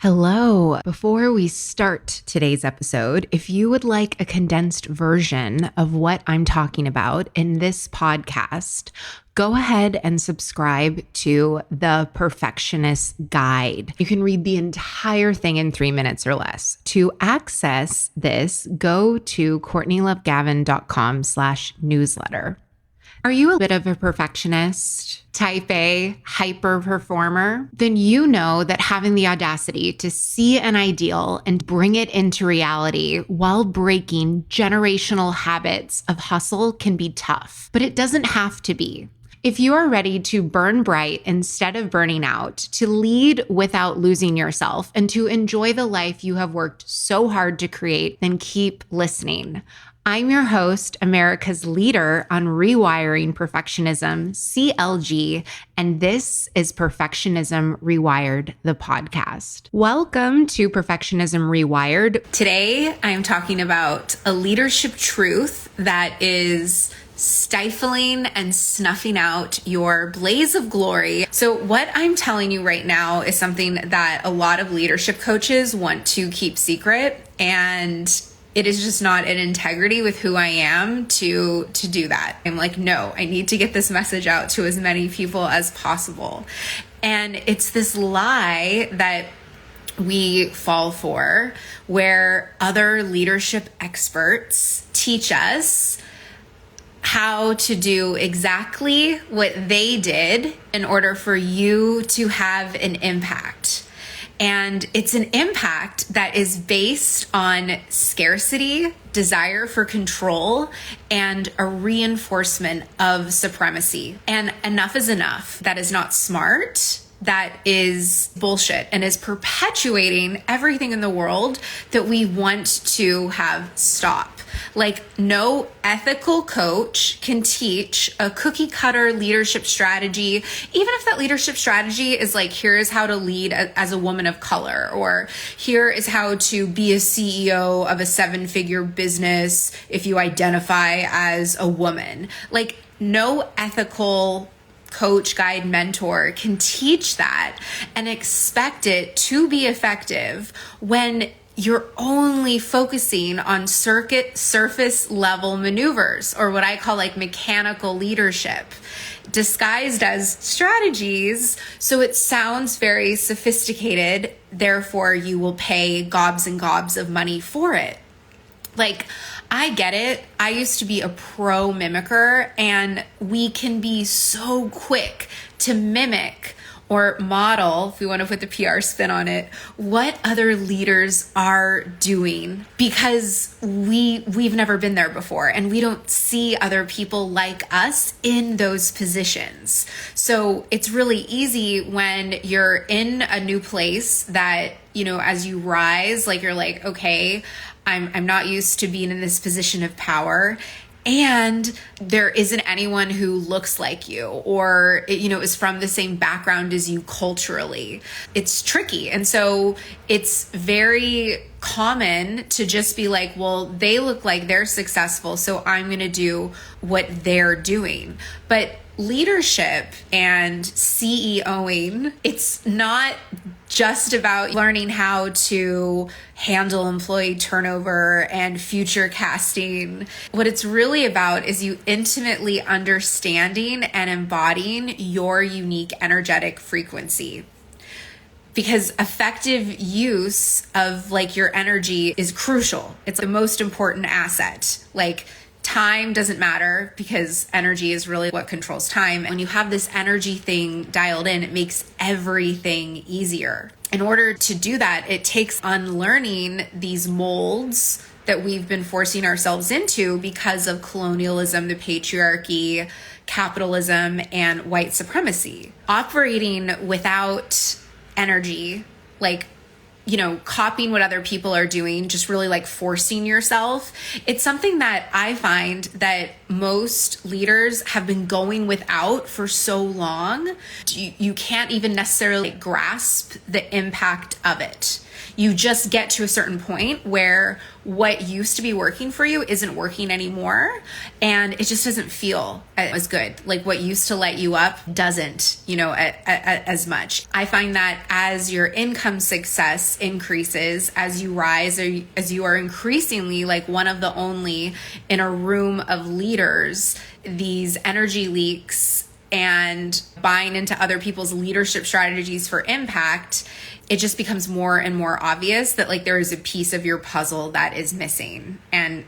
Hello. Before we start today's episode, if you would like a condensed version of what I'm talking about in this podcast, go ahead and subscribe to The Perfectionist Guide. You can read the entire thing in 3 minutes or less. To access this, go to CourtneyLoveGavin.com/newsletter. Are you a bit of a perfectionist, type A, hyper performer? Then you know that having the audacity to see an ideal and bring it into reality while breaking generational habits of hustle can be tough, but it doesn't have to be. If you are ready to burn bright instead of burning out, to lead without losing yourself, and to enjoy the life you have worked so hard to create, then keep listening. I'm your host, America's leader on rewiring perfectionism, CLG, and this is Perfectionism Rewired, the podcast. Welcome to Perfectionism Rewired. Today, I am talking about a leadership truth that is stifling and snuffing out your blaze of glory. So what I'm telling you right now is something that a lot of leadership coaches want to keep secret, and it is just not in integrity with who I am to do that. I'm like, no, I need to get this message out to as many people as possible. And it's this lie that we fall for, where other leadership experts teach us how to do exactly what they did in order for you to have an impact. And it's an impact that is based on scarcity, desire for control, and a reinforcement of supremacy. And enough is enough. That is not smart. That is bullshit and is perpetuating everything in the world that we want to have stop. Like, no ethical coach can teach a cookie cutter leadership strategy, even if that leadership strategy is like, here is how to lead as a woman of color, or here is how to be a CEO of a 7-figure business if you identify as a woman. Like, no ethical coach, guide, mentor can teach that and expect it to be effective when you're only focusing on surface level maneuvers, or what I call like mechanical leadership, disguised as strategies. So it sounds very sophisticated. Therefore, you will pay gobs and gobs of money for it. Like, I get it. I used to be a pro mimicker, and we can be so quick to mimic or model, if we want to put the PR spin on it, what other leaders are doing, because we've never been there before, and we don't see other people like us in those positions. So it's really easy when you're in a new place that, you know, as you rise, like you're like, okay, I'm not used to being in this position of power, and there isn't anyone who looks like you or, you know, is from the same background as you culturally. It's tricky. And so it's very common to just be like, well, they look like they're successful, so I'm going to do what they're doing. But leadership and CEOing, it's not just about learning how to handle employee turnover and future casting. What it's really about is you intimately understanding and embodying your unique energetic frequency. Because effective use of like your energy is crucial. It's the most important asset. Like, time doesn't matter because energy is really what controls time. When you have this energy thing dialed in, it makes everything easier. In order to do that, it takes unlearning these molds that we've been forcing ourselves into because of colonialism, the patriarchy, capitalism, and white supremacy. Operating without energy, like, you know, copying what other people are doing, just really like forcing yourself. It's something that I find that most leaders have been going without for so long. You can't even necessarily grasp the impact of it. You just get to a certain point where what used to be working for you isn't working anymore, and it just doesn't feel as good. Like what used to light you up doesn't, as much. I find that as your income success increases, as you rise, or as you are increasingly like one of the only in a room of leaders, these energy leaks and buying into other people's leadership strategies for impact, it just becomes more and more obvious that like there is a piece of your puzzle that is missing. And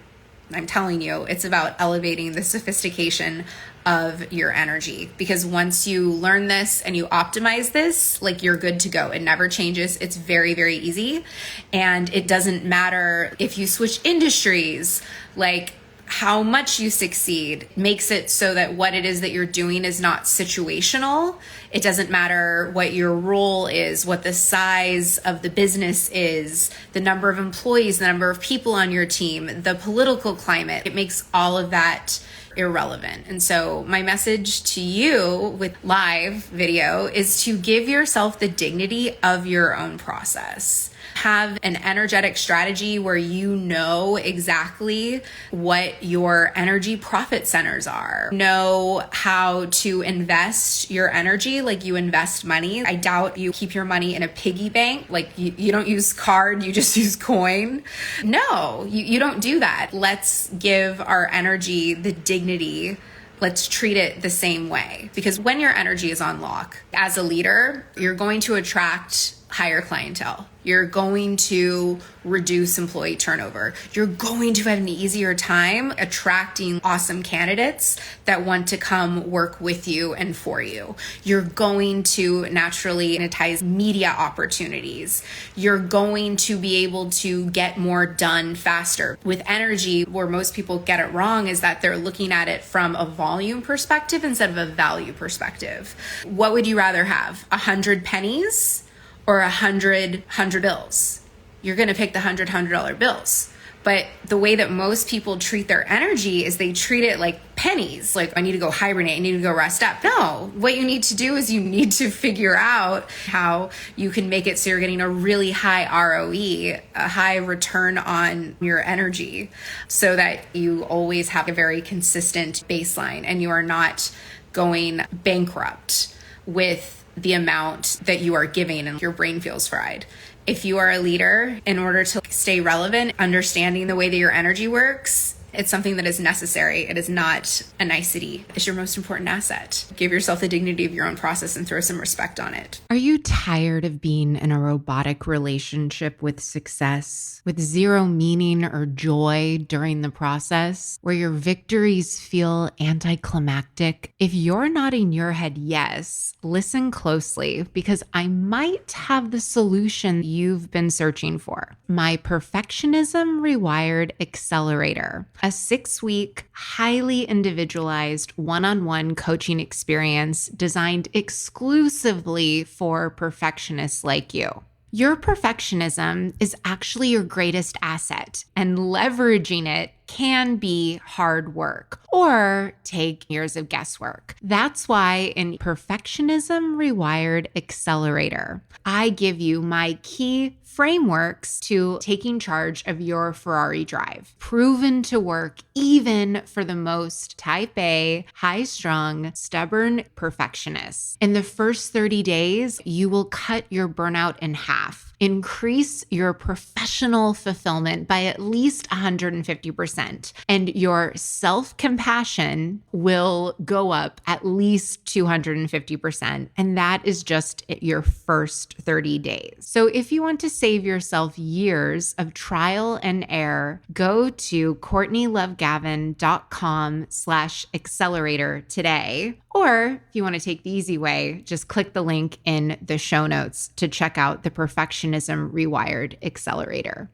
I'm telling you, it's about elevating the sophistication of your energy, because once you learn this and you optimize this, like you're good to go. It never changes. It's very, very easy. And it doesn't matter if you switch industries, like how much you succeed makes it so that what it is that you're doing is not situational. It doesn't matter what your role is, what the size of the business is, the number of employees, the number of people on your team, the political climate. It makes all of that irrelevant. And so my message to you with live video is to give yourself the dignity of your own process. Have an energetic strategy where you know exactly what your energy profit centers are. Know how to invest your energy like you invest money. I doubt you keep your money in a piggy bank. Like you don't use card, you just use coin. No, you don't do that. Let's give our energy the dignity. Let's treat it the same way. Because when your energy is on lock, as a leader, you're going to attract higher clientele. You're going to reduce employee turnover. You're going to have an easier time attracting awesome candidates that want to come work with you and for you. You're going to naturally monetize media opportunities. You're going to be able to get more done faster. With energy, where most people get it wrong is that they're looking at it from a volume perspective instead of a value perspective. What would you rather have? 100 pennies? Or 100 bills? You're going to pick the $100 bills. But the way that most people treat their energy is they treat it like pennies. Like, I need to go hibernate. I need to go rest up. No, what you need to do is you need to figure out how you can make it so you're getting a really high ROE, a high return on your energy, so that you always have a very consistent baseline and you are not going bankrupt with the amount that you are giving and your brain feels fried. If you are a leader, in order to stay relevant, understanding the way that your energy works, it's something that is necessary. It is not a nicety. It's your most important asset. Give yourself the dignity of your own process and throw some respect on it. Are you tired of being in a robotic relationship with success, with zero meaning or joy during the process, where your victories feel anticlimactic? If you're nodding your head yes, listen closely, because I might have the solution you've been searching for. My Perfectionism Rewired Accelerator, a 6-week, highly individualized one-on-one coaching experience designed exclusively for perfectionists like you. Your perfectionism is actually your greatest asset, and leveraging it can be hard work or take years of guesswork. That's why in Perfectionism Rewired Accelerator, I give you my key frameworks to taking charge of your Ferrari drive, proven to work even for the most type A, high-strung, stubborn perfectionists. In the first 30 days, you will cut your burnout in half, increase your professional fulfillment by at least 150%, and your self-compassion will go up at least 250%. And that is just your first 30 days. So if you want to save yourself years of trial and error, go to CourtneyLoveGavin.com/accelerator today. Or if you want to take the easy way, just click the link in the show notes to check out the Perfectionism Rewired Accelerator.